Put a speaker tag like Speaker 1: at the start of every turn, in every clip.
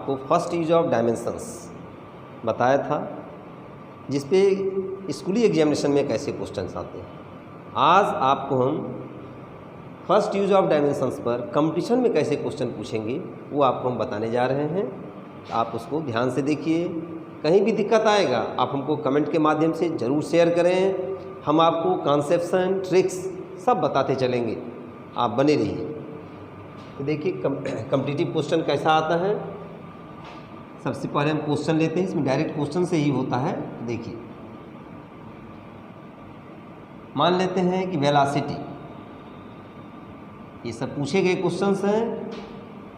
Speaker 1: आपको first use of dimensions बताया था, जिस पे स्कूली एग्जामिनेशन में कैसे क्वेश्चंस आते हैं। आज आपको हम फर्स्ट यूज ऑफ डायमेंशंस पर कंपटीशन में कैसे क्वेश्चन पूछेंगे वो आपको हम बताने जा रहे हैं। आप उसको ध्यान से देखिए। कहीं भी दिक्कत आएगा आप हमको कमेंट के माध्यम से ज़रूर शेयर करें। हम आपको कॉन्सेप्शन ट्रिक्स सब बताते चलेंगे, आप बने रहिए। तो देखिए कॉम्पिटिटिव क्वेश्चन कैसा आता है। सबसे पहले हम क्वेश्चन लेते हैं, इसमें डायरेक्ट क्वेश्चन से ही होता है। देखिए मान लेते हैं कि वेलोसिटी, ये सब पूछे गए क्वेश्चंस हैं।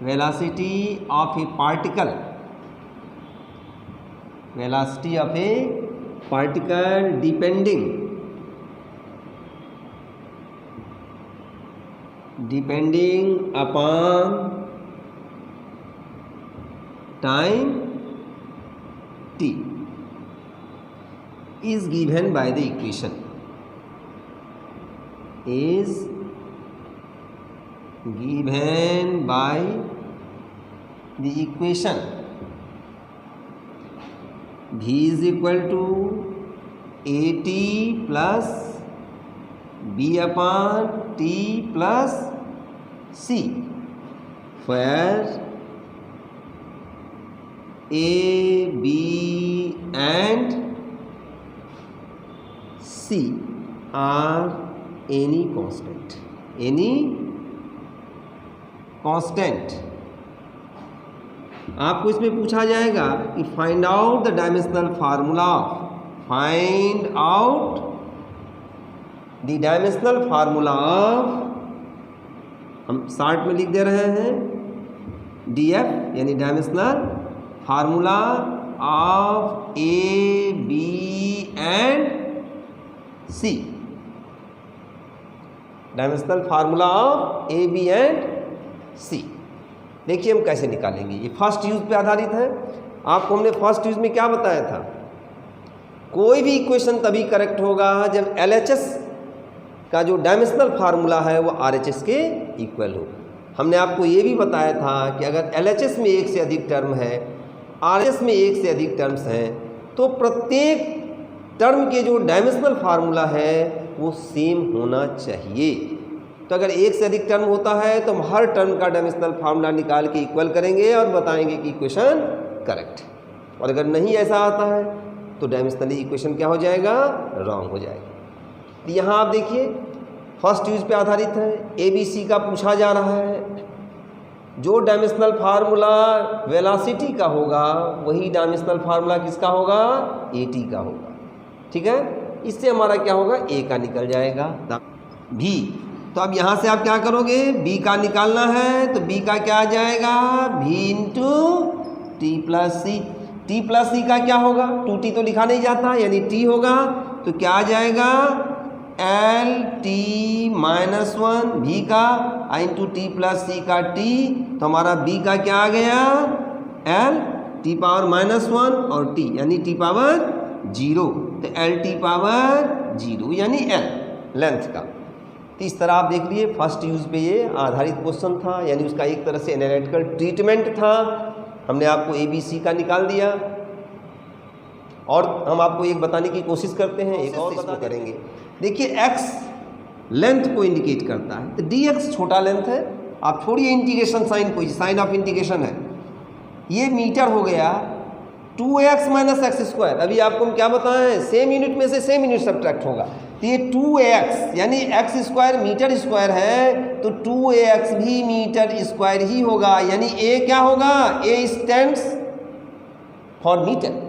Speaker 1: Velocity of A particle, velocity of A particle depending upon time t is given by the equation, is given by the equation v is equal to at plus b upon t plus c, where a, b and c are any constant, any constant। आपको इसमें पूछा जाएगा कि find out the dimensional formula, find out the dimensional formula of, हम शार्ट में लिख दे रहे हैं DF, यानी dimensional formula of A, B and C, dimensional formula of A, B and C. देखिए हम कैसे निकालेंगे। ये फर्स्ट यूज पे आधारित है। आपको हमने फर्स्ट यूज में क्या बताया था, कोई भी इक्वेशन तभी करेक्ट होगा जब LHS का जो डायमेंशनल फार्मूला है वो RHS के इक्वल हो। हमने आपको ये भी बताया था कि अगर LHS में एक से अधिक टर्म है, RHS में एक से अधिक टर्म्स हैं, तो प्रत्येक टर्म के जो डायमेंशनल फार्मूला है वो सेम होना चाहिए। तो अगर एक से अधिक टर्म होता है तो हम हर टर्म का डायमेंशनल फार्मूला निकाल के इक्वल करेंगे और बताएंगे कि इक्वेशन करेक्ट है। और अगर नहीं ऐसा आता है तो डायमेंशनली इक्वेशन क्या हो जाएगा, रॉन्ग हो जाएगा। तो यहाँ आप देखिए फर्स्ट यूज पे आधारित है, ABC का पूछा जा रहा है। जो डायमेंशनल फार्मूला वेलोसिटी का होगा वही डायमेंशनल फार्मूला किसका होगा, AT का होगा। ठीक है, इससे हमारा क्या होगा, A का निकल जाएगा। V, तो अब यहाँ से आप क्या करोगे, B का निकालना है तो B का क्या आ जाएगा, V इंटू टी प्लस सी। टी प्लस सी का क्या होगा, 2t तो लिखा नहीं जाता, यानी t होगा तो क्या आ जाएगा, एल टी माइनस 1 भी का इंटू टी प्लस सी का t, तो हमारा b का क्या आ गया, एल टी पावर माइनस 1 और t यानी t पावर 0, तो एल टी पावर 0 यानी l लेंथ का। तो इस तरह आप देख लिए फर्स्ट यूज पे ये आधारित क्वेश्चन था, यानी उसका एक तरह से एनालिटिकल ट्रीटमेंट था। हमने आपको ABC का निकाल दिया और हम आपको एक बताने की कोशिश करते हैं, एक और बता करेंगे। देखिए x लेंथ को इंडिकेट करता है, तो dx छोटा लेंथ है। आप छोड़िए इंटीग्रेशन साइन को, साइन ऑफ इंटीग्रेशन है, ये मीटर हो गया 2x माइनस एक्स स्क्वायर। अभी आपको हम क्या बताएं, सेम यूनिट में से सेम यूनिट सब्ट्रैक्ट होगा, तो ये 2x यानी एक्स स्क्वायर मीटर स्क्वायर है तो 2ax भी मीटर स्क्वायर ही होगा, यानी a क्या होगा, a स्टैंड्स फॉर मीटर,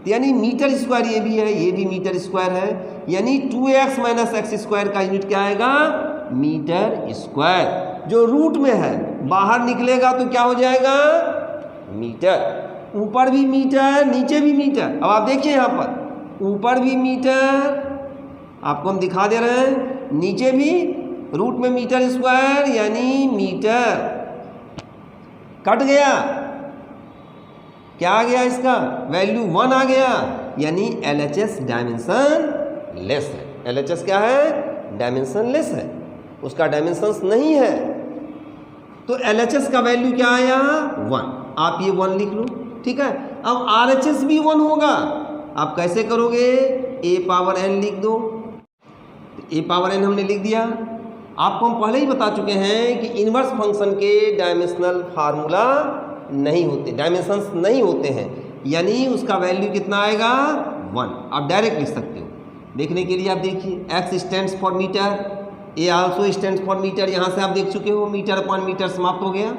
Speaker 1: यानी मीटर स्क्वायर ये भी है, ये भी मीटर स्क्वायर है, यानी 2x माइनस एक्स स्क्वायर का यूनिट क्या आएगा, मीटर स्क्वायर। जो रूट में है बाहर निकलेगा तो क्या हो जाएगा, मीटर। ऊपर भी मीटर नीचे भी मीटर। अब आप देखिए यहाँ पर ऊपर भी मीटर, आपको हम दिखा दे रहे हैं, नीचे भी रूट में मीटर स्क्वायर यानी मीटर। कट गया, क्या आ गया, इसका वैल्यू 1 आ गया, यानी LHS डायमेंशन लेस है। LHS क्या है, डायमेंशन लेस है, उसका डायमेंशंस नहीं है, तो LHS का वैल्यू क्या आया, 1। आप ये 1 लिख लो, ठीक है। अब RHS भी 1 होगा, आप कैसे करोगे, a पावर n लिख दो, a पावर n हमने लिख दिया। आपको हम पहले ही बता चुके हैं कि इन्वर्स फंक्शन के डायमेंशनल फार्मूला नहीं होते, डायमेंशंस नहीं होते हैं, यानी उसका वैल्यू कितना आएगा 1। आप डायरेक्ट लिख सकते हो। देखने के लिए आप देखिए, x stands for metre, a also stands for metre, यहाँ से आप देख चुके हो मीटर अपॉन मीटर समाप्त हो गया,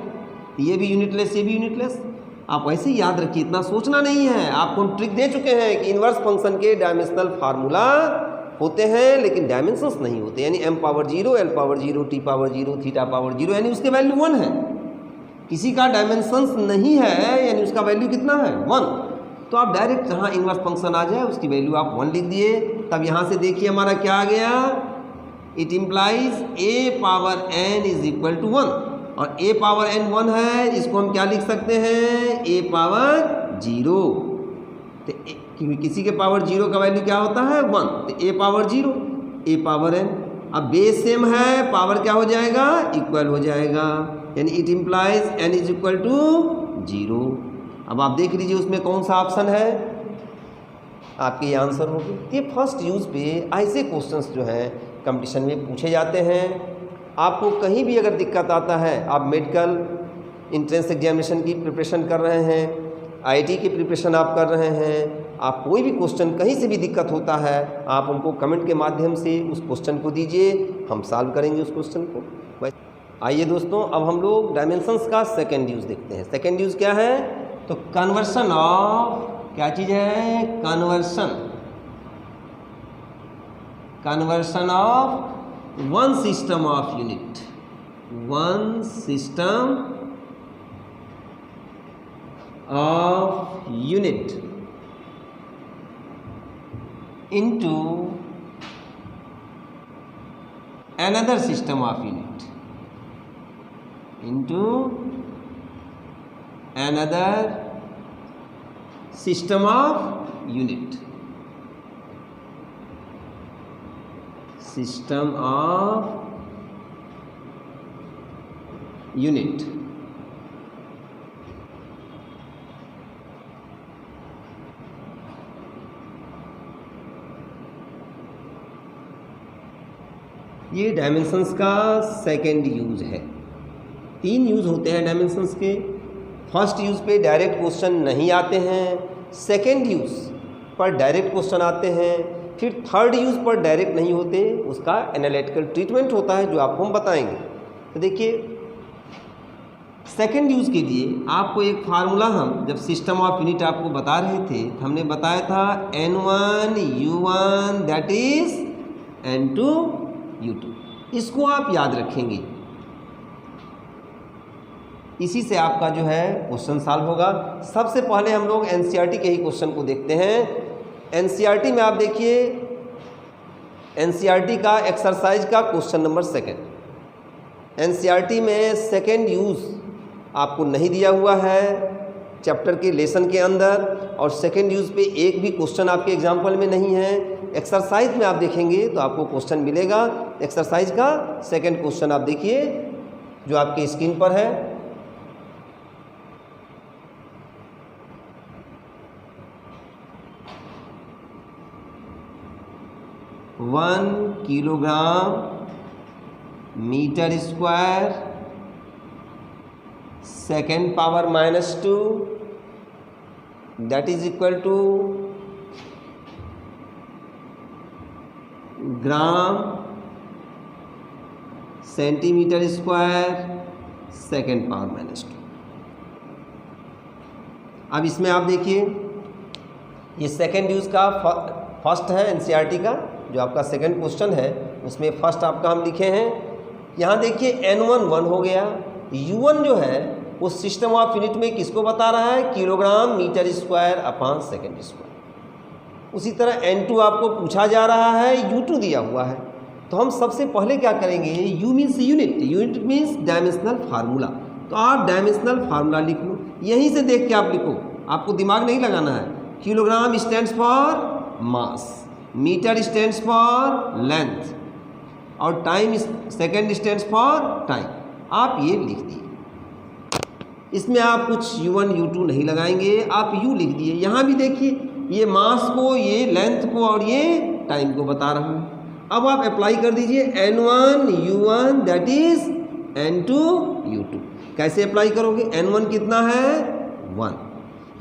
Speaker 1: ये भी यूनिटलेस, ये भी यूनिटलेस। आप ऐसे ही याद रखिए, इतना सोचना नहीं है। आपको हम ट्रिक दे चुके हैं कि इन्वर्स फंक्शन के डायमेंशनल फार्मूला होते हैं लेकिन डायमेंशंस नहीं होते, यानी m power 0, l power 0, t power 0, theta power 0, यानी उसके वैल्यू 1 है। किसी का डायमेंशंस नहीं है यानी उसका वैल्यू कितना है 1। तो आप डायरेक्ट जहाँ इन्वर्स फंक्शन आ जाए उसकी वैल्यू आप 1 लिख दिए। तब यहाँ से देखिए हमारा क्या आ गया, it implies a power n is equal to 1, और a पावर n 1 है, इसको हम क्या लिख सकते हैं, a पावर 0। तो क्योंकि किसी के पावर 0 का वैल्यू क्या होता है 1, तो a power 0, a power n। अब बेस सेम है, पावर क्या हो जाएगा, इक्वल हो जाएगा, यानी it implies n is equal to 0। अब आप देख लीजिए उसमें कौन सा ऑप्शन है, आपके ये आंसर होगी। ये फर्स्ट यूज़ पे ऐसे क्वेश्चंस जो हैं कंपटीशन में पूछे जाते हैं। आपको कहीं भी अगर दिक्कत आता है, आप मेडिकल इंट्रेंस एग्जामिनेशन की प्रिपरेशन कर रहे हैं, आईटी की प्रिपरेशन आप कर रहे हैं, आप कोई भी क्वेश्चन कहीं से भी दिक्कत होता है, आप हमको कमेंट के माध्यम से उस क्वेश्चन को दीजिए, हम सॉल्व करेंगे उस क्वेश्चन को। आइए दोस्तों, अब हम लोग डायमेंशंस का सेकेंड यूज़ देखते हैं। सेकेंड यूज़ क्या है, तो कन्वर्शन ऑफ, क्या चीज़ है, conversion of one system of unit, one system of unit into another system of unit, into another system of unit, system of unit। ये डायमेंशंस का सेकेंड यूज़ है। 3 यूज़ होते हैं डायमेंशंस के। फर्स्ट यूज़ पे direct question नहीं आते हैं, सेकेंड यूज़ पर डायरेक्ट क्वेश्चन आते हैं, फिर थर्ड यूज़ पर डायरेक्ट नहीं होते, उसका एनालिटिकल ट्रीटमेंट होता है जो आपको हम बताएंगे। तो देखिए सेकेंड यूज़ के लिए आपको एक फार्मूला, हम जब सिस्टम ऑफ यूनिट आपको बता रहे थे तो हमने बताया था N1 U1 that is N2 U2, इसको आप याद रखेंगे, इसी से आपका जो है क्वेश्चन सॉल्व होगा। सबसे पहले हम लोग एनसीईआरटी के ही क्वेश्चन को देखते हैं। एनसीईआरटी में आप देखिए, एनसीईआरटी का एक्सरसाइज का क्वेश्चन नंबर 2, एनसीईआरटी में सेकेंड यूज़ आपको नहीं दिया हुआ है चैप्टर के लेसन के अंदर, और सेकेंड यूज़ पे एक भी क्वेश्चन आपके एग्जाम्पल में नहीं है। एक्सरसाइज में आप देखेंगे तो आपको क्वेश्चन मिलेगा। एक्सरसाइज का सेकंड क्वेश्चन आप देखिए जो आपकी स्क्रीन पर है। 1 kilogram metre square second power -2 that is equal to gram centimetre square second power -2। अब इसमें आप देखिए ये सेकेंड यूज़ का फर्स्ट है एनसीईआरटी का, जो आपका सेकेंड क्वेश्चन है उसमें फर्स्ट आपका हम लिखे हैं। यहाँ देखिए N1 1 हो गया, U1 जो है वो सिस्टम ऑफ यूनिट में किसको बता रहा है, kilogram metre square upon second square. उसी तरह N2 आपको पूछा जा रहा है, U2 दिया हुआ है। तो हम सबसे पहले क्या करेंगे, U means unit, unit means dimensional formula, तो आप डायमेंशनल फार्मूला लिख लो, यहीं से देख के आप लिखो, आपको दिमाग नहीं लगाना है। Kilogram stands for mass, metre stands for length, और time second stands for time, आप ये लिख दिए। इसमें आप कुछ u1 u2 नहीं लगाएंगे, आप u लिख दिए। यहाँ भी देखिए ये मास को, ये लेंथ को और ये टाइम को बता रहा हूँ। अब आप अप्लाई कर दीजिए n1 u1 that is n2 u2। कैसे अप्लाई करोगे? n1 कितना है? 1।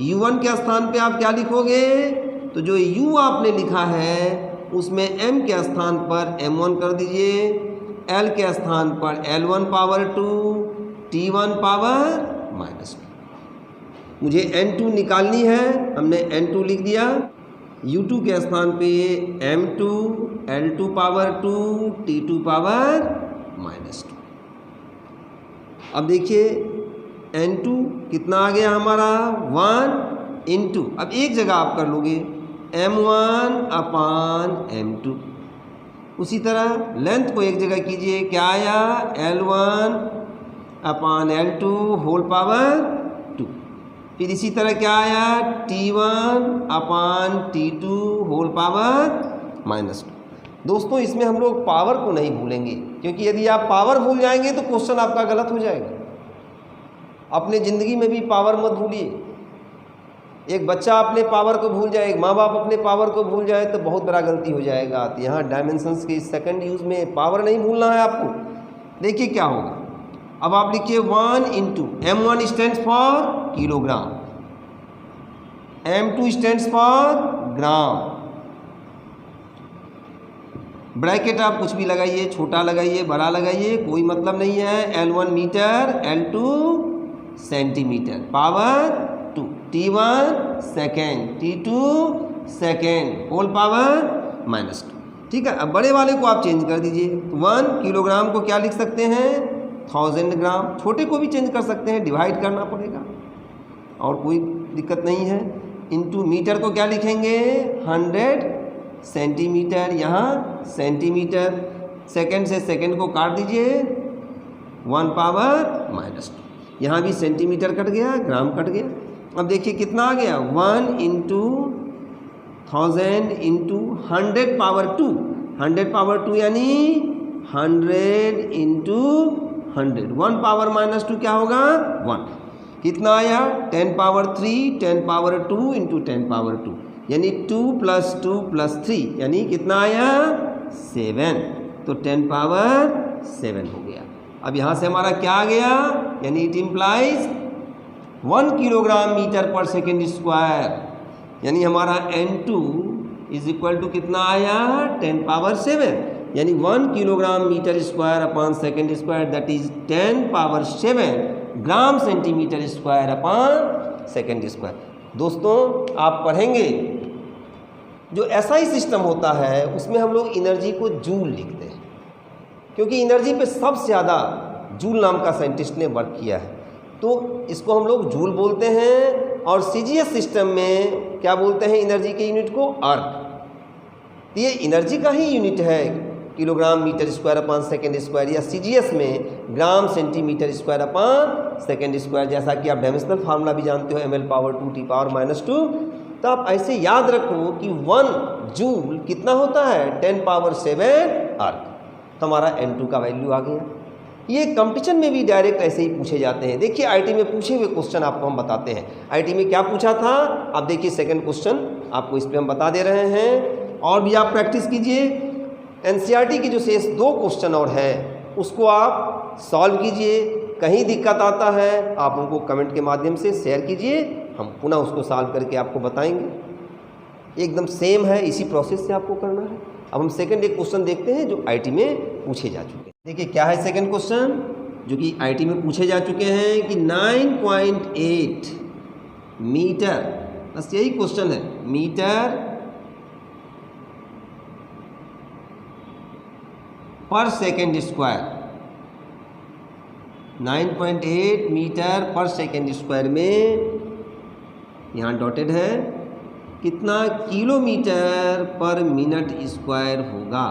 Speaker 1: u1 के स्थान पे आप क्या लिखोगे? तो जो u आपने लिखा है उसमें m के स्थान पर m1 कर दीजिए, l के स्थान पर l1 पावर 2, t1 पावर -2। मुझे n2 निकालनी है, हमने n2 लिख दिया। u2 के स्थान पे m2, l2 power 2, t2 power -2। अब देखिए n2 कितना आ गया हमारा? 1 इंटू, अब एक जगह आप कर लोगे m1 अपान m2। उसी तरह लेंथ को एक जगह कीजिए, क्या आया? l1 upon l2 whole power 2। फिर इसी तरह क्या आया? t1 upon t2 whole power -2। दोस्तों इसमें हम लोग पावर को नहीं भूलेंगे, क्योंकि यदि आप पावर भूल जाएंगे तो क्वेश्चन आपका गलत हो जाएगा। अपने ज़िंदगी में भी पावर मत भूलिए। एक बच्चा अपने पावर को भूल जाए, एक माँ बाप अपने पावर को भूल जाए तो बहुत बड़ा गलती हो जाएगा। तो यहाँ डायमेंशंस के सेकंड यूज़ में पावर नहीं भूलना है आपको। देखिए क्या होगा। अब आप लिखिए 1 into m1 stands for kilogram, m2 stands for gram. Bracket आप कुछ भी लगाइए, छोटा लगाइए, बड़ा लगाइए, कोई मतलब नहीं है। l1 metre, l2 centimetre, power 2, t1 second, t2 second, whole power -2। ठीक है। अब बड़े वाले को आप चेंज कर दीजिए। 1 किलोग्राम को क्या लिख सकते हैं? 1000 ग्राम। छोटे को भी चेंज कर सकते हैं, डिवाइड करना पड़ेगा और कोई दिक्कत नहीं है। इंटू मीटर को क्या लिखेंगे? 100 सेंटीमीटर, यहाँ सेंटीमीटर। सेकंड से सेकंड को काट दीजिए, 1 पावर -2। यहाँ भी सेंटीमीटर कट गया, ग्राम कट गया। अब देखिए कितना आ गया? 1 इंटू 1000 इंटू 100 पावर 2, 100 पावर 2 यानी 100 इंटू 100, 1 पावर -2 क्या होगा? 1। कितना आया? 10 पावर 3, 10 पावर 2 इंटू 10 पावर 2 यानी 2 + 2 + 3 यानी कितना आया? 7। तो 10 पावर 7 हो गया। अब यहाँ से हमारा क्या आ गया? यानी इट इम्प्लाइज 1 किलोग्राम मीटर पर सेकेंड स्क्वायर, यानी हमारा n2 = कितना आया? 10 पावर 7, यानी 1 kilogram metre square upon second square that is 10 power 7 gram centimetre square upon second square. दोस्तों आप पढ़ेंगे जो SI सिस्टम होता है उसमें हम लोग एनर्जी को जूल लिखते हैं, क्योंकि एनर्जी पे सबसे ज़्यादा जूल नाम का साइंटिस्ट ने वर्क किया है, तो इसको हम लोग जूल बोलते हैं। और CGS सिस्टम में क्या बोलते हैं एनर्जी के यूनिट को? अर्क। ये एनर्जी का ही यूनिट है, kilogram metre square upon second square, या CGS में gram centimetre square upon second square. जैसा कि आप डायमेंशनल फार्मूला भी जानते हो, ml पावर 2 t पावर -2। तो आप ऐसे याद रखो कि 1 जूल कितना होता है? 10 पावर 7 अर्क। तो हमारा n2 का वैल्यू आ गया। ये कंपटीशन में भी डायरेक्ट ऐसे ही पूछे जाते हैं। देखिए IT में पूछे हुए क्वेश्चन आपको हम बताते हैं। IT में क्या पूछा था आप देखिए, सेकंड क्वेश्चन आपको इस पे हम बता दे रहे हैं। और भी आप प्रैक्टिस कीजिए। NCERT की जो शेष 2 क्वेश्चन और है उसको आप सॉल्व कीजिए। कहीं दिक्कत आता है आप उनको कमेंट के माध्यम से शेयर कीजिए, हम पुनः उसको सॉल्व करके आपको बताएंगे। एकदम सेम है, इसी प्रोसेस से आपको करना है। अब हम सेकंड एक क्वेश्चन देखते हैं जो IT में पूछे जा चुके हैं। देखिए क्या है सेकंड क्वेश्चन जो कि IT में पूछे जा चुके हैं कि 9.8 मीटर, बस यही क्वेश्चन है, मीटर पर सेकेंड स्क्वायर, 9.8 मीटर पर सेकेंड स्क्वायर में यहाँ डॉटेड है कितना किलोमीटर पर मिनट स्क्वायर होगा।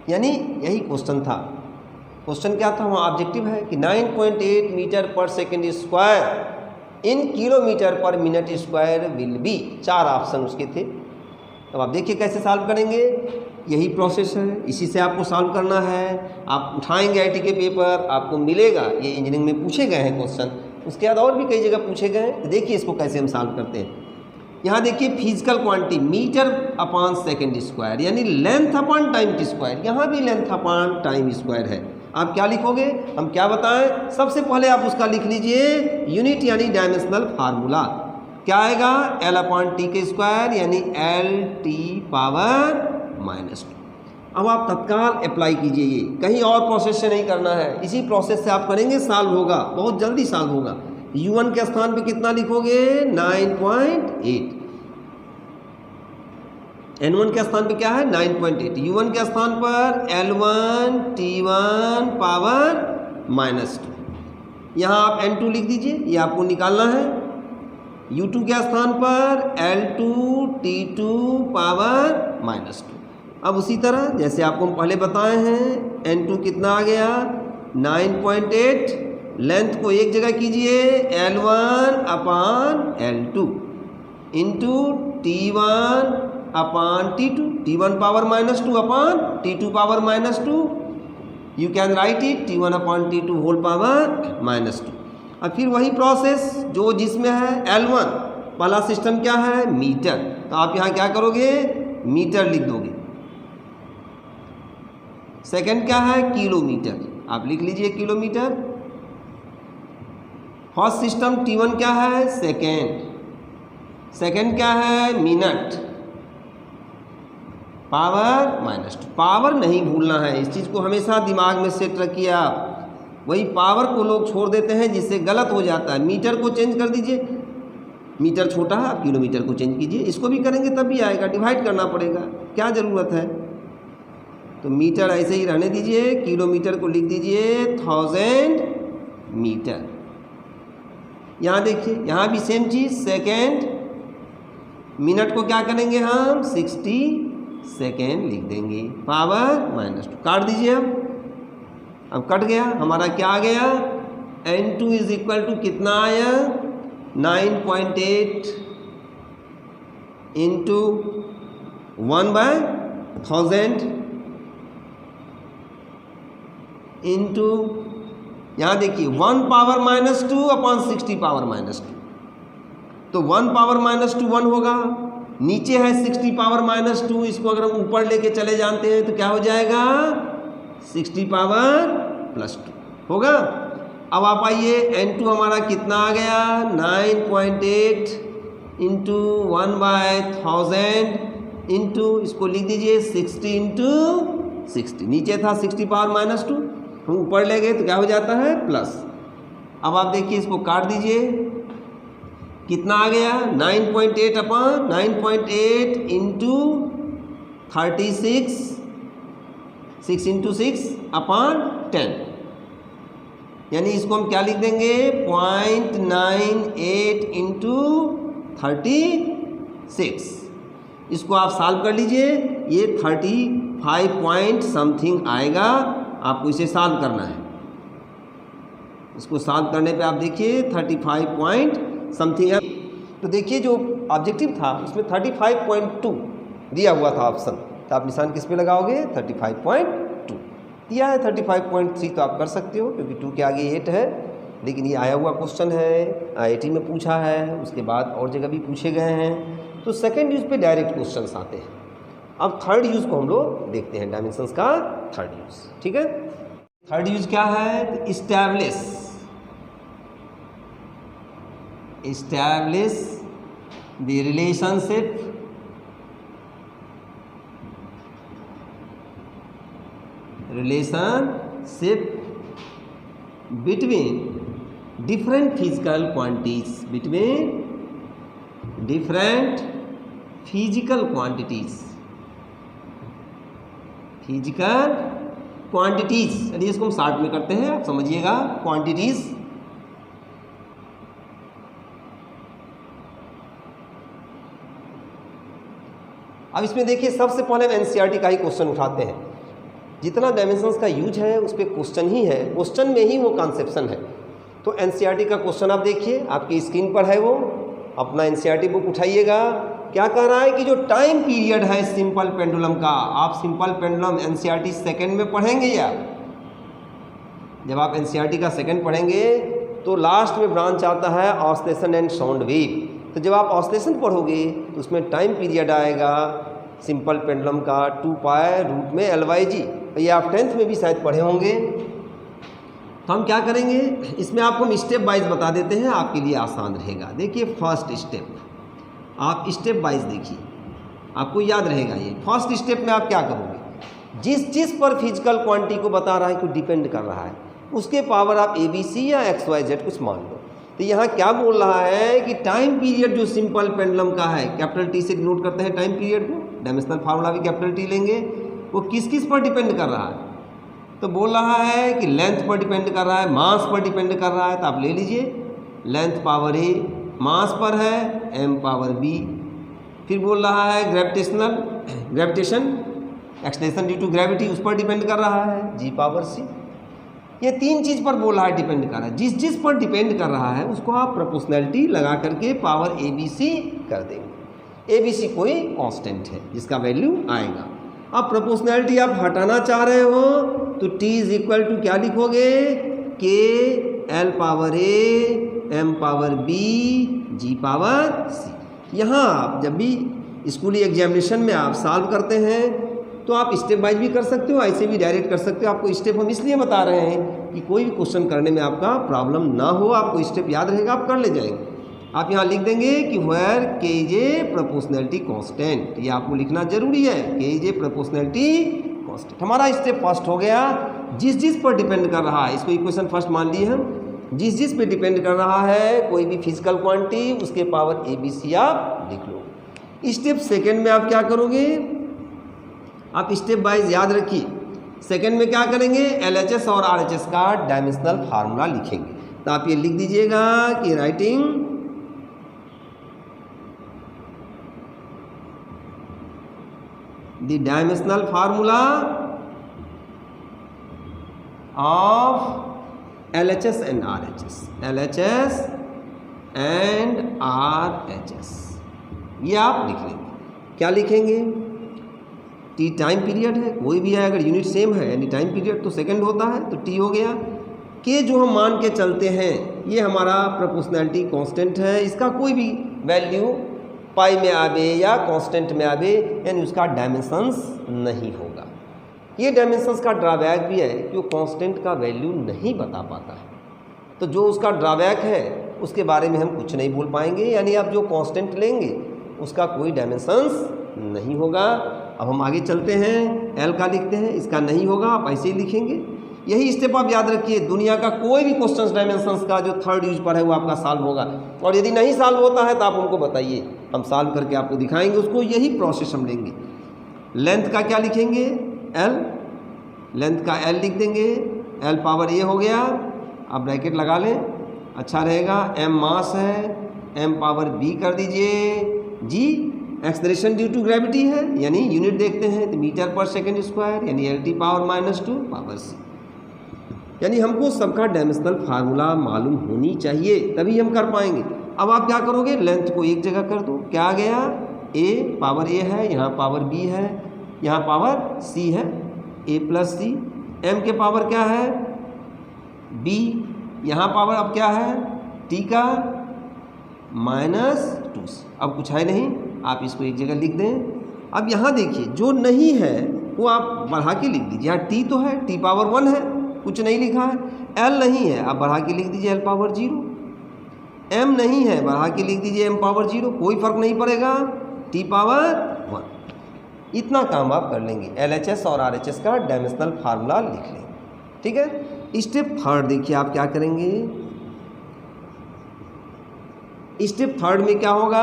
Speaker 1: यानी यही क्वेश्चन था। क्वेश्चन क्या था? वहाँ ऑब्जेक्टिव है कि 9.8 मीटर पर सेकेंड स्क्वायर इन किलोमीटर पर minute square will be, 4 option उसके थे। अब आप देखिए कैसे सॉल्व करेंगे, यही प्रोसेस है, इसी से आपको सॉल्व करना है। आप उठाएंगे आईटी के पेपर, आपको मिलेगा, ये इंजीनियरिंग में पूछे गए हैं क्वेश्चन, उसके बाद और भी कई जगह पूछे गए हैं। देखिए इसको कैसे हम सॉल्व करते हैं। यहाँ देखिए physical quantity metre upon second square, यानी length upon time T square, यहाँ भी लेंथ अपॉन टाइम स्क्वायर है। आप क्या लिखोगे, हम क्या बताएं, सबसे पहले आप उसका लिख लीजिए यूनिट यानी डायमेंशनल फार्मूला। क्या आएगा, एल अपॉन टी के स्क्वायर यानी एल टी पावर -2। अब आप तत्काल अप्लाई कीजिए, ये कहीं और प्रोसेस से नहीं करना है, इसी प्रोसेस से आप करेंगे, सॉल्व होगा, बहुत जल्दी सॉल्व होगा। u1 के स्थान पे कितना लिखोगे, 9.8, n1 के स्थान पे क्या है 9.8, u1 के स्थान पर L1 T1 पावर -2। यहाँ आप n2 लिख दीजिए, ये आपको निकालना है। u2 के स्थान पर L2 T2 पावर -2। अब उसी तरह जैसे आपको हम पहले बताए हैं, n2 कितना आ गया 9.8, लेंथ को एक जगह कीजिए, L1 upon L2 into T1 upon T2, T1 power -2 upon T2 power -2, you can write it T1 upon T2 whole power -2। अब फिर वही प्रोसेस जो जिसमें है L1, पहला सिस्टम क्या है मीटर, तो आप यहाँ क्या करोगे मीटर लिख दोगे। सेकंड क्या है किलोमीटर, आप लिख लीजिए किलोमीटर। फर्स्ट सिस्टम T1 क्या है सेकेंड, सेकेंड क्या है मिनट, पावर -2। पावर नहीं भूलना है, इस चीज़ को हमेशा दिमाग में सेट रखिए आप। वही पावर को लोग छोड़ देते हैं जिससे गलत हो जाता है। मीटर को चेंज कर दीजिए, मीटर छोटा है आप किलोमीटर को चेंज कीजिए, इसको भी करेंगे तब भी आएगा, डिवाइड करना पड़ेगा, क्या ज़रूरत है। तो मीटर ऐसे ही रहने दीजिए, किलोमीटर को लिख दीजिए 1000 मीटर। यहाँ देखिए यहाँ भी सेम चीज़, सेकेंड, मिनट को क्या करेंगे हम 60 सेकेंड लिख देंगे, पावर -2। काट दीजिए अब कट गया, हमारा क्या आ गया n2 इज इक्वल टू कितना आया 9.8 इंटू 1/1000 इंटू यहाँ देखिए 1 पावर -2 अपॉन 60 पावर -2, तो 1 पावर -2 1 होगा, नीचे है 60 पावर -2, इसको अगर हम ऊपर लेके चले जानते हैं तो क्या हो जाएगा 60 पावर +2 होगा। अब आप आइए n2 हमारा कितना आ गया 9.8 इंटू 1/1000 इंटू इसको लिख दीजिए 60 इंटू 60, नीचे था 60 पावर -2, हम ऊपर ले गए तो क्या हो जाता है प्लस। अब आप देखिए इसको काट दीजिए, कितना आ गया 9.8 अपॉन 9.8 इंटू 36, 6 इंटू 6 अपॉन 10, यानी इसको हम क्या लिख देंगे 0.98 इंटू 36। इसको आप सॉल्व कर लीजिए, ये 35 पॉइंट समथिंग आएगा, आपको इसे सॉल्व करना है। इसको सॉल्व करने पे आप देखिए 35 पॉइंट समथिंग है। तो देखिए जो ऑब्जेक्टिव था उसमें 35.2 दिया हुआ था ऑप्शन, तो आप निशान किस पे लगाओगे 35.2 दिया है। 35.3 तो आप कर सकते हो क्योंकि 2 के आगे 8 है, लेकिन ये आया हुआ क्वेश्चन है, IIT में पूछा है, उसके बाद और जगह भी पूछे गए हैं, तो सेकेंड यूज़ पे डायरेक्ट क्वेश्चंस आते हैं। अब थर्ड यूज़ को हम लोग देखते हैं, डायमेंशंस का थर्ड यूज़, ठीक है। थर्ड यूज़ क्या है, establish the relationship between different physical quantities, physical quantities, यानी इसको हम शॉर्ट में करते हैं, आप समझिएगा क्वांटिटीज। अब इसमें देखिए सबसे पहले हम NCERT का ही क्वेश्चन उठाते हैं। जितना डायमेंशंस का यूज है उस पर क्वेश्चन ही है, क्वेश्चन में ही वो कॉन्सेप्शन है। तो NCERT का क्वेश्चन आप देखिए, आपकी स्क्रीन पर है वो, अपना NCERT बुक उठाइएगा, क्या कह रहा है कि जो टाइम पीरियड है सिंपल पेंडुलम का, आप सिंपल पेंडुलम एनसीईआरटी सेकंड में पढ़ेंगे या जब आप एनसीईआरटी का सेकंड पढ़ेंगे तो लास्ट में ब्रांच आता है ऑसिलेशन एंड साउंड वेव। तो जब आप ऑसिलेशन पढ़ोगे तो उसमें टाइम पीरियड आएगा सिंपल पेंडुलम का 2 पाई रूट में LYG। ये आप 10th में भी शायद पढ़े होंगे। तो हम क्या करेंगे, इसमें आपको हम स्टेप वाइज बता देते हैं, आपके लिए आसान रहेगा। देखिए फर्स्ट स्टेप, आप स्टेप वाइज देखिए, आपको याद रहेगा। ये फर्स्ट स्टेप में आप क्या करोगे, जिस चीज़ पर फिजिकल क्वांटिटी को बता रहा है कि डिपेंड कर रहा है उसके पावर आप ABC या XYZ कुछ मान लो। तो यहाँ क्या बोल रहा है कि टाइम पीरियड जो सिंपल पेंडुलम का है, कैपिटल T से नोट करते हैं टाइम पीरियड को, डायमेंशनल फार्मूला भी कैपिटल T लेंगे, वो किस किस पर डिपेंड कर रहा है। तो बोल रहा है कि लेंथ पर डिपेंड कर रहा है, मास पर डिपेंड कर रहा है। तो आप ले लीजिए लेंथ पावर A, मास पर है m पावर B। फिर बोल रहा है gravitation acceleration due to gravity, उस पर डिपेंड कर रहा है G पावर C। ये 3 चीज़ पर बोल रहा है डिपेंड कर रहा है। जिस जिस पर डिपेंड कर रहा है उसको आप प्रोपोर्शनैलिटी लगा करके पावर ABC कर देंगे। ABC कोई कांस्टेंट है जिसका वैल्यू आएगा। अब प्रोपोर्शनैलिटी आप हटाना चाह रहे हो तो T इज इक्वल टू क्या लिखोगे, K L power A M power B G power C। यहाँ आप जब भी स्कूली एग्जामिनेशन में आप सॉल्व करते हैं तो आप स्टेप वाइज भी कर सकते हो, ऐसे भी डायरेक्ट कर सकते हो। आपको स्टेप हम इसलिए बता रहे हैं कि कोई भी क्वेश्चन करने में आपका प्रॉब्लम ना हो, आपको स्टेप याद रहेगा, आप कर ले जाएंगे। आप यहाँ लिख देंगे कि where K is a proportionality constant, ये आपको लिखना जरूरी है, K is a proportionality constant. हमारा स्टेप फर्स्ट हो गया। जिस जिस पर डिपेंड कर रहा है, इसको इक्वेशन फर्स्ट मान लिए हम, जिस जिस पे डिपेंड कर रहा है कोई भी फिजिकल क्वांटिटी उसके पावर ABC आप लिख लो। स्टेप सेकेंड में आप क्या करोगे, आप स्टेप वाइज याद रखिए। सेकंड में क्या करेंगे, LHS और RHS का डायमेंशनल फार्मूला लिखेंगे। तो आप ये लिख दीजिएगा कि writing the dimensional formula of LHS and RHS, LHS and RHS, ये आप लिख लेंगे। क्या लिखेंगे, T टाइम पीरियड है, कोई भी है अगर यूनिट सेम है यानी टाइम पीरियड तो सेकंड होता है, तो T हो गया। K जो हम मान के चलते हैं ये हमारा प्रोपोर्शनैलिटी कांस्टेंट है, इसका कोई भी वैल्यू पाई में आवे या कांस्टेंट में आवे यानी उसका डायमेंशंस नहीं होगा। ये डायमेंशंस का ड्रॉबैक भी है कि वो कांस्टेंट का वैल्यू नहीं बता पाता है, तो जो उसका ड्रॉबैक है उसके बारे में हम कुछ नहीं बोल पाएंगे, यानी आप जो कांस्टेंट लेंगे उसका कोई डायमेंशंस नहीं होगा। अब हम आगे चलते हैं, L का लिखते हैं, इसका नहीं होगा, आप ऐसे ही लिखेंगे। यही स्टेप आप याद रखिए, दुनिया का कोई भी क्वेश्चन डायमेंशंस का जो थर्ड यूज पर है वो आपका सॉल्व होगा, और यदि नहीं सॉल्व होता है तो आप हमको बताइए, हम सॉल्व करके आपको दिखाएंगे उसको। यही प्रोसेस हम लेंगे। लेंथ का क्या लिखेंगे, L, लेंथ का L लिख देंगे, L पावर A हो गया, आप ब्रैकेट लगा लें, अच्छा रहेगा। M मास है, M पावर B कर दीजिए, G acceleration due to gravity है यानी यूनिट देखते हैं तो मीटर पर सेकंड स्क्वायर यानी LT पावर -2 पावर C। यानी हमको सबका डायमेंशनल फार्मूला मालूम होनी चाहिए तभी हम कर पाएंगे। अब आप क्या करोगे, लेंथ को एक जगह कर दो, क्या आ गया, A पावर A है, यहाँ पावर B है, यहाँ पावर C है, A प्लस C। M के पावर क्या है, B, यहाँ पावर अब क्या है, T का -2। अब कुछ है नहीं, आप इसको एक जगह लिख दें। अब यहाँ देखिए जो नहीं है वो आप बढ़ा के लिख दीजिए। यहाँ T तो है, T पावर 1 है, कुछ नहीं लिखा है। L नहीं है, आप बढ़ा के लिख दीजिए L पावर 0। M नहीं है, बढ़ा के लिख दीजिए M पावर 0, कोई फर्क नहीं पड़ेगा, T पावर 1। इतना काम आप कर लेंगे, LHS और RHS का डायमेंशनल फार्मूला लिख लेंगे, ठीक है। स्टेप थर्ड देखिए आप क्या करेंगे। स्टेप थर्ड में क्या होगा,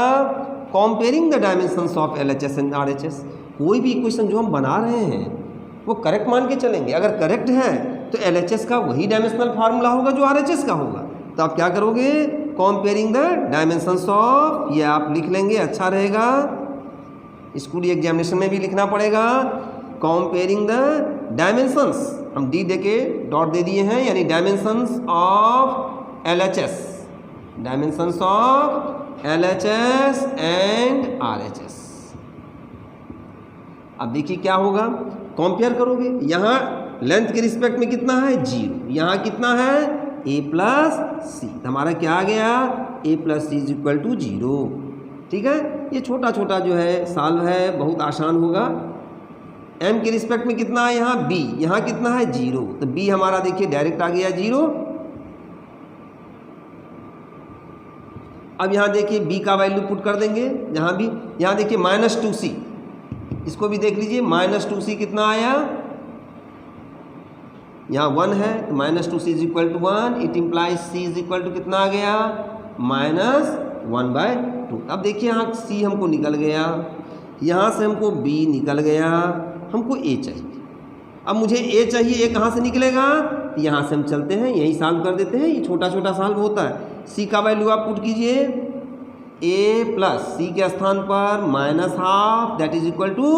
Speaker 1: comparing the dimensions of LHS and RHS। कोई भी इक्वेशन जो हम बना रहे हैं वो करेक्ट मान के चलेंगे, अगर करेक्ट है तो LHS का वही डायमेंशनल फार्मूला होगा जो RHS का होगा। तो आप क्या करोगे, कंपेयरिंग द डायमेंशंस ऑफ, ये आप लिख लेंगे, अच्छा रहेगा, स्कूली एग्जामिनेशन में भी लिखना पड़ेगा। कंपेयरिंग द डायमेंशंस, हम D देके डॉट दे दिए हैं, यानी dimensions of LHS, dimensions of LHS and RHS। अब देखिए क्या होगा, कंपेयर करोगे, यहाँ लेंथ के रिस्पेक्ट में कितना है 0, यहाँ कितना है a प्लस सी, हमारा क्या आ गया a plus C is equal to 0। ठीक है, ये छोटा छोटा जो है सॉल्व है, बहुत आसान होगा। m के रिस्पेक्ट में कितना है यहाँ b, यहाँ कितना है 0, तो b हमारा देखिए डायरेक्ट आ गया 0। अब यहाँ देखिए b का वैल्यू पुट कर देंगे जहाँ भी, यहाँ देखिए -2c, इसको भी देख लीजिए -2c कितना आया, यहाँ 1 है तो -2c is equal to 1, it implies c is equal to कितना आ गया -1/2। अब देखिए यहाँ c हमको निकल गया, यहाँ से हमको b निकल गया, हमको a चाहिए। अब मुझे a चाहिए, a कहाँ से निकलेगा, यहाँ से हम चलते हैं, यही सॉल्व कर देते हैं, ये छोटा छोटा सॉल्व होता है। c का वैल्यू आप पुट कीजिए, a प्लस सी के स्थान पर -12 that is equal to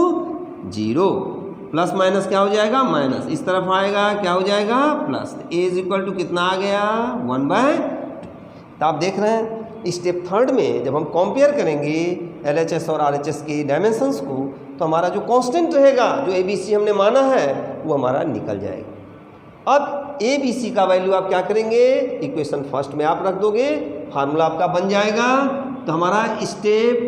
Speaker 1: 0, plus minus क्या हो जाएगा माइनस, इस तरफ आएगा क्या हो जाएगा plus, a is equal to कितना आ गया 1/2। तो आप देख रहे हैं स्टेप थर्ड में जब हम कंपेयर करेंगे LHS और RHS के डायमेंशंस को, तो हमारा जो कांस्टेंट रहेगा, जो ABC हमने माना है, वो हमारा निकल जाएगा। अब ABC का वैल्यू आप क्या करेंगे, इक्वेशन फर्स्ट में आप रख दोगे, फार्मूला आपका बन जाएगा। तो हमारा स्टेप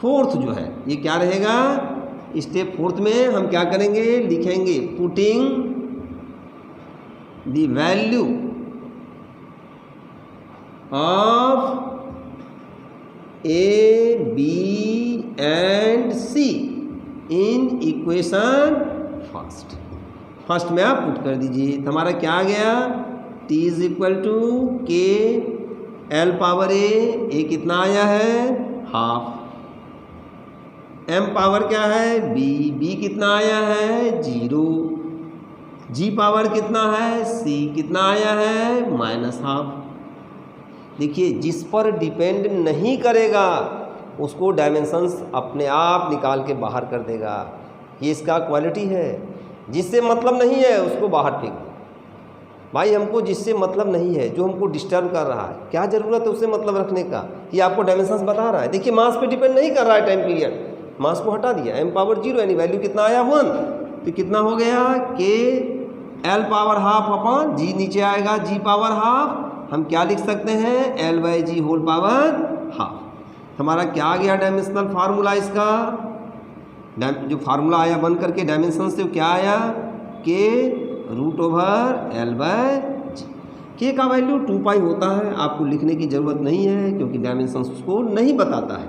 Speaker 1: फोर्थ जो है ये क्या रहेगा, स्टेप फोर्थ में हम क्या करेंगे, लिखेंगे putting the value of A, B and C in equation first में आप पुट कर दीजिए। तो हमारा क्या आ गया, T is equal to K L power A कितना आया है हाफ, M पावर क्या है B कितना आया है 0, G पावर कितना है C कितना आया है -12। देखिए जिस पर डिपेंड नहीं करेगा उसको डायमेंशंस अपने आप निकाल के बाहर कर देगा, ये इसका क्वालिटी है। जिससे मतलब नहीं है उसको बाहर फेंक दो। भाई हमको जिससे मतलब नहीं है, जो हमको डिस्टर्ब कर रहा है, क्या ज़रूरत है उससे मतलब रखने का, ये आपको डायमेंशंस बता रहा है। देखिए मास पे डिपेंड नहीं कर रहा है टाइम पीरियड, मास को हटा दिया, m पावर 0 यानी वैल्यू कितना आया 1, तो कितना हो गया k L power half upon G, नीचे आएगा G पावर हाफ, हम क्या लिख सकते हैं L/G होल पावर हाफ। हमारा क्या आ गया डायमेंशनल फार्मूला, इसका जो फार्मूला आया बन करके डायमेंशन से क्या आया k √L/G। k का वैल्यू 2π होता है, आपको लिखने की ज़रूरत नहीं है क्योंकि डायमेंशंस उसको नहीं बताता है।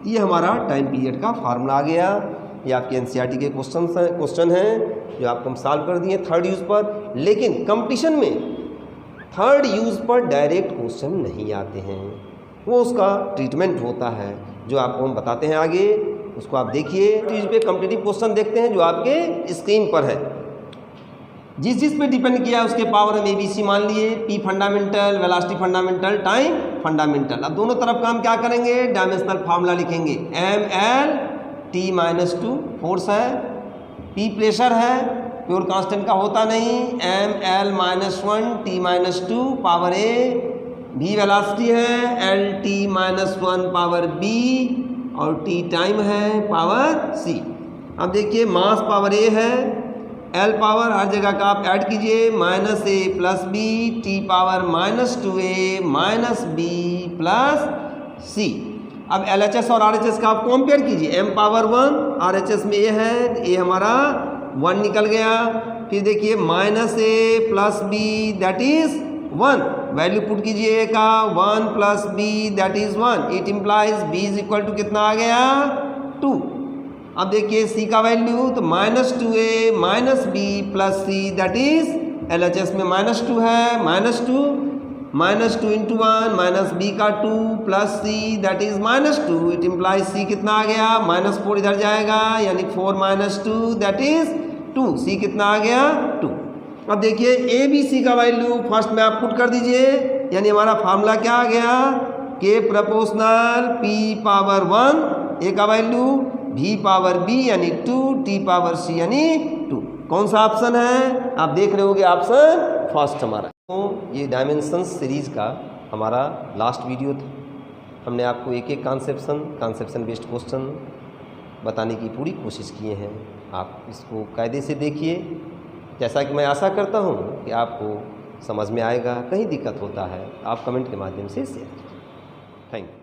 Speaker 1: ये हमारा टाइम पीरियड का फार्मूला आ गया। ये आपके NCERT के क्वेश्चन हैं जो आपको हम सॉल्व कर दिए थर्ड यूज़ पर। लेकिन कंपटीशन में थर्ड यूज़ पर डायरेक्ट क्वेश्चन नहीं आते हैं, वो उसका ट्रीटमेंट होता है जो आपको हम बताते हैं आगे, उसको आप देखिए। यूज़ पे कॉम्पिटिटिव क्वेश्चन देखते हैं जो आपके स्क्रीन पर है, जिस पे डिपेंड किया उसके पावर हम ABC मान लिए, P fundamental, velocity fundamental, time fundamental. अब दोनों तरफ का हम क्या करेंगे, डायमेंशनल फार्मूला लिखेंगे, mL T-2 फोर्स है, P प्रेशर है, प्योर कांस्टेंट का होता नहीं, mL -1 T-2 power A, V velocity है, LT-1 पावर B और T टाइम है पावर C। अब देखिए मास पावर A है, L पावर हर जगह का आप ऐड कीजिए, -A + B, T power -2A -B + C। अब LHS और RHS का आप कंपेयर कीजिए, m पावर 1 RHS में A है, A हमारा 1 निकल गया, फिर देखिए -A + B that is 1, value put कीजिए A का 1 + B that is 1, it implies B is equal to कितना आ गया 2। अब देखिए C का वैल्यू तो -2A -B + C that is LHS में -2 है, -2 × 1 -B का 2 + C that is -2, it implies C कितना आ गया -4 इधर जाएगा यानी 4 - 2 दैट इज 2, C कितना आ गया 2। अब देखिए ABC का वैल्यू फर्स्ट में आप पुट कर दीजिए, यानी हमारा फार्मूला क्या आ गया K proportional P power 1, A का वैल्यू V पावर B यानी 2, T पावर C यानी 2। कौन सा ऑप्शन है, आप देख रहे होगे ऑप्शन फर्स्ट हमारा। तो ये डायमेंशंस सीरीज का हमारा लास्ट वीडियो था। हमने आपको एक एक कॉन्सेप्शन बेस्ड क्वेश्चन बताने की पूरी कोशिश किए हैं। आप इसको कायदे से देखिए, जैसा कि मैं आशा करता हूँ कि आपको समझ में आएगा। कहीं दिक्कत होता है आप कमेंट के माध्यम से शेयर कीजिए। Thank you.